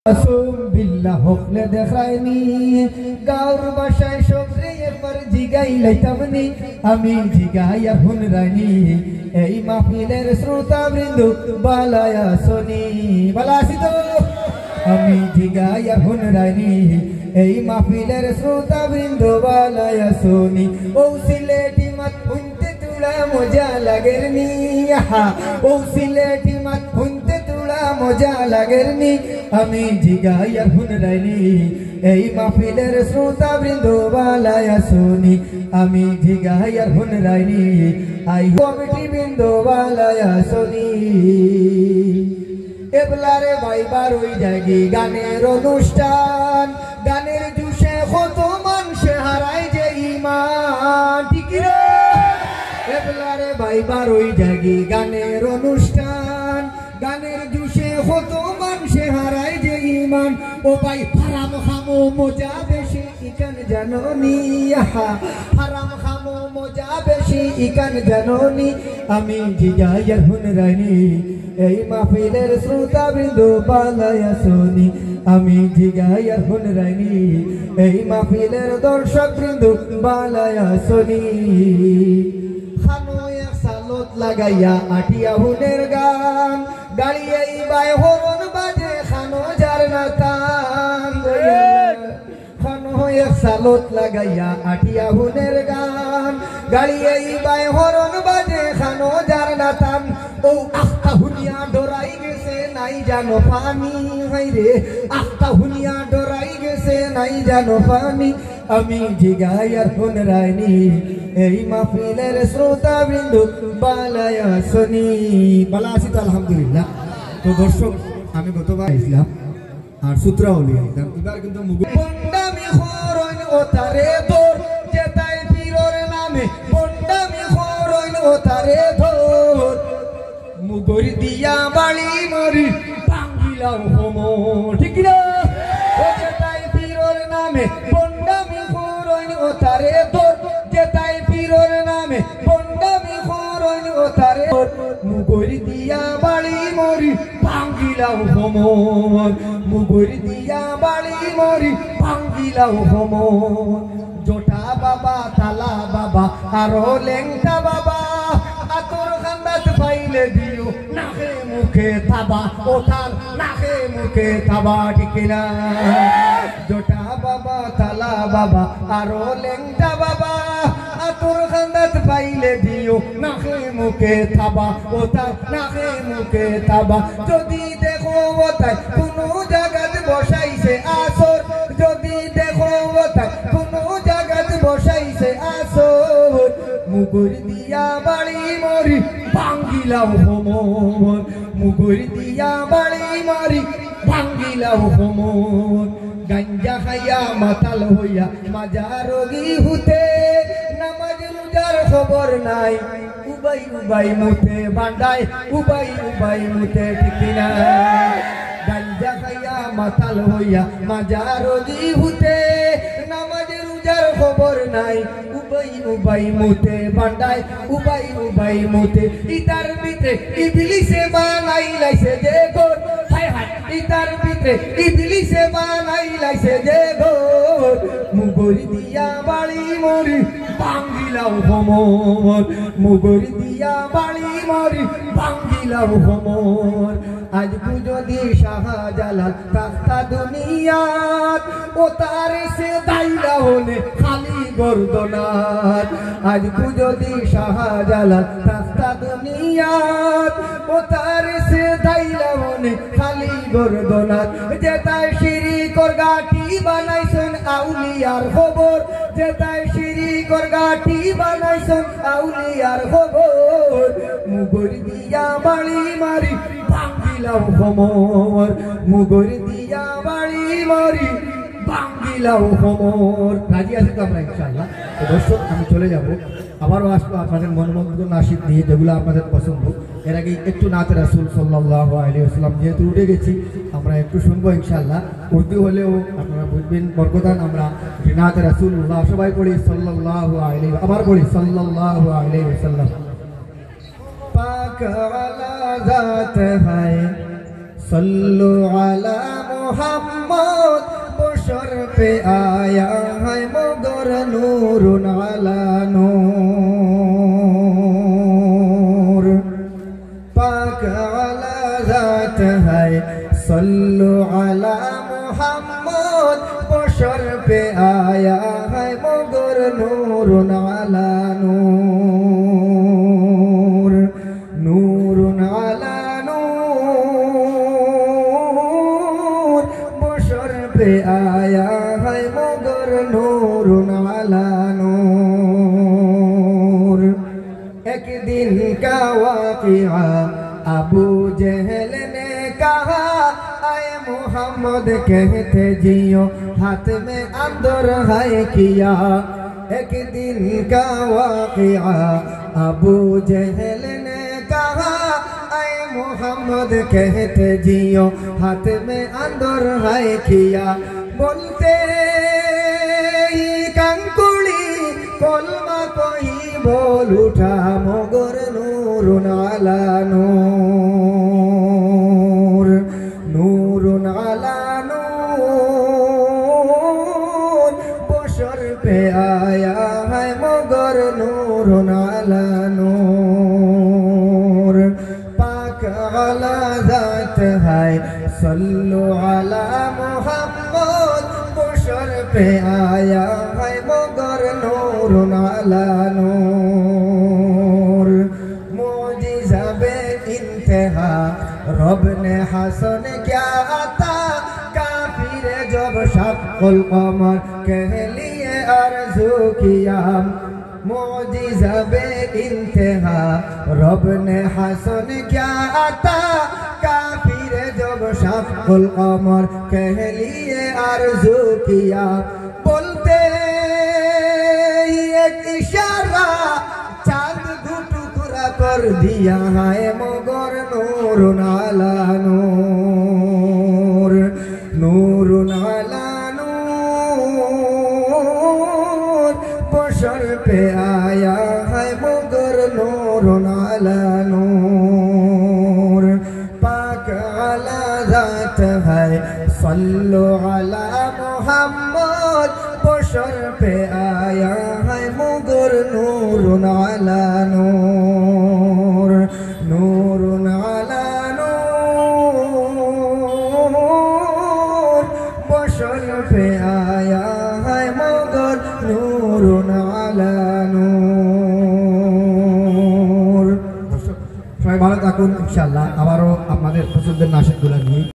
বিল্লাহ হকলে দেখায়নি গাঁর বাসায় সবরে একবার জিগাই লাইতামনি আমি জিগাইয়া হুন রানী এই মাহফিলের শ্রোতা বৃন্দ বালায়া শনি বালাসি তো আমি জিগাইয়া হুন রানী এই মাহফিলের শ্রোতা বৃন্দ বালায়া শনি ও সিলেটি মাত হুনতে তুলা মজা লাগেরনি ও সিলেটি মাত হুনতে তুলা মজা লাগেরনি আমি জিগাইয়া হুন রানী এই মাহফিলের শ্রোতা বৃন্দ বালায়া শনি আমি জিগাইয়া হুন রানী আই কমিটি বৃন্দ বালায়া শনি এবলারে ভাইবার ওই জায়গি গানের অনুষ্ঠান গানের জুসে কত মানুষে হারায় যে ইমান ঠিক রে এবলারে ভাইবার ওই জায়গি গানের অনুষ্ঠান গানের জুসে কত মানুষে হারায় যে ইমান ও ভাই হারাম খামো মজা বেশি ইকান জাননি হারাম খামো মজা বেশি ইকান জাননি আমি জিগাইয়া হুন রানী এই মাহফিলের শ্রোতা বৃন্দ বালায়া শনি আমি জিগাইয়া হুন রানী এই মাহফিলের দর্শক বৃন্দ বালায়া শনি খানো এক সালত লাগাইয়া আটিয়া হুনের গান গাড়িয়ে বাই হরন বাজে খানো যার নাতান খানো এক সালত লাগাইয়া আটিয়া হুনের গান গাড়িয়ে বাই হরন বাজে খানো যার নাতান ও আস্তা হুনিয়া ডরাই গেছে নাই জানো পানি হাইরে আস্তা হুনিয়া ডরাই গেছে নাই জানো পানি আমি জিগাইয়া হুন রানী এই মাহফিলের শ্রোতা বৃন্দ বালায়া শনি বালাসি তো আলহামদুলিল্লাহ। তো দর্শক আমি গতবার ইসলাম আর সূত্রাবলী এবার কিন্তু বন্ডামি খরইন ও তারে ধর যেতাই পীরের নামে বন্ডামি খরইন ও তারে ধর মুগর দিয়া বাড়ি মরি ভাঙ্গিলাম হোম ঠিক না ও যেতাই পীরের নামে বন্ডামি খরইন ও তারে ধর যেতাই পীরের নামে বন্ডামি খরইন ও তারে মুগর দিয়া বাড়ি মরি ভাঙ্গিলাম হোম মুগর দিয়া বাড়ি মরি ভাঙ্গিলাম হোম জোটা বাবা তালা বাবা আরো লেংটা বাবা আতর খান্দাত পাইলে দিও নাকে মুখে থাবা ও তার নাকে মুখে থাবা ঠিক না জোটা বাবা তালা বাবা আরো লেংটা বাবা আতর খান্দাত পাইলে দিও নাকে মুখে থাবা ও তার নাকে মুখে থাবা যদি দেখো ওতাই কোনো জায়গাত বসাইছে আসর যদি দেখো ওতাই কোনো জায়গাত বসাইছে আসর মুগুর দিয়া বাড়ি মরি ভাঙ্গিলাম হোমর মুগুর দিয়া বাড়ি মরি ভাঙ্গিলাম হোমর গাঞ্জা খাইয়া মাতাল হইয়া মাজা রোগী হুতে নামাজ রোজার খবর নাই উবাই উবাই মুতে বান্দায় উবাই উবাই মুতে ঠিক না গাঞ্জা খাইয়া মাতাল হইয়া মাজা রোগী হুতে নামাজ রোজার খবর নাই উবাই উবাই মুতে বান্দায় উবাই উবাই মুতে ইতার ভিতরে ইবলিসে বানাই লাইছে যে গোর হায় হায় ইতার ভিতরে ইবলিসে বানাই লাইছে যে গোর মুগরি দিয়া বাড়ি মরি ভাঙ্গিলাম হোমর মুগরি দিয়া বাড়ি মরি ভাঙ্গিলাম হোমর আজ যদি শাহজালাল তাস্তা দুনিয়াত ও তার সে দাইলা হলে খালি গর্দনাত আজ যদি শাহজালাল তাস্তা দুনিয়াত ও তার সে দাইলা হলে খালি গর্দনাত যেতায় শিরিকর গাটি বানাইছেন আউলিয়ার খবর যেতায় শিরিকর গাটি বানাইছেন আউলিয়ার খবর মুগর দিয়া বাড়ি মারি ভাঙ্গিলাম হোমর মুগর দিয়া বাড়ি মারি ভাঙ্গিলাম হোমর রাজি আছে তো আমরা ইনশাআল্লাহ। তো দর্শক আমি চলে যাব আবারও আসবো আপনাদের মনোমুগ্ধ নাশিদ নিয়ে যেগুলো আপনাদের পছন্দ। এর আগে একটু নাতে রাসূল সাল্লাল্লাহু আলাইহি ওয়াসাল্লাম যেহেতু উঠে গেছি আমরা একটু শুনবো ইনশাআল্লাহ। উর্দু হলেও আপনারা বুঝবেন বরকতান আমরা নাতে রাসূলুল্লাহ সবাই পড়ি সাল্লাল্লাহু আলাইহি আবার পড়ি সাল্লাল্লাহু আলাইহি ওয়াসাল্লাম पाक वाला जात है सल्लु अला मोहम्मद बशर पे आया है मगर नूरुन अला नूर पाक अला ज़ात है सल्लु अला मोहम्मद बशर पे आया है मगर नूरुन अला नूर नूरुन अला नूर बशर पे आया है मगर नूरुन अला नूर। एक दिन का वाक़िआ अबू जहल ने कहा आए मोहम्मद कहते जियो हाथ में अंदर है किया। एक दिन का वाक़िआ अबू जहल ने कहा आए मोहम्मद कहते जियो हाथ में अंदर है किया। बोलते ही कंकुड़ी कलमा कोई बोल उठा मगर नूरुन अला नूर नूरुन अला नूर बशर पे आया है मगर नूरुन अला नूर पाक अला ज़ात है सल्लु अला मोहम्मद बशर पे आया है मगर नूरुन अला नूर। मौजिज़ा बेइंतहा रब ने हसन क्या आता काफिर जब शक्ल कमर कह लिए अर्ज़ू किया। मौजिज़ा बेइंतहा रब ने हसन क्या आता काफिर जब शक्ल कमर कह लिए अर्ज़ू किया। बोलते ही एक इशारा चांद दो टुकड़ा कर दिया है मगर नूरुन अला नूर नूरुन अला नूर बशर पे आया है मगर नूरुन अला नूर पाक अला ज़ात है सल्लु अला मोहम्मद बशर पे आया है मगर नूरुन अला नूर नूरुन अला नूर बशर पे आया है मगर नूरुन अला नूर। সবাই ভালো থাকুন ইনশাআল্লাহ আবারও আপনাদের পছন্দের নাশিদগুলো নিয়ে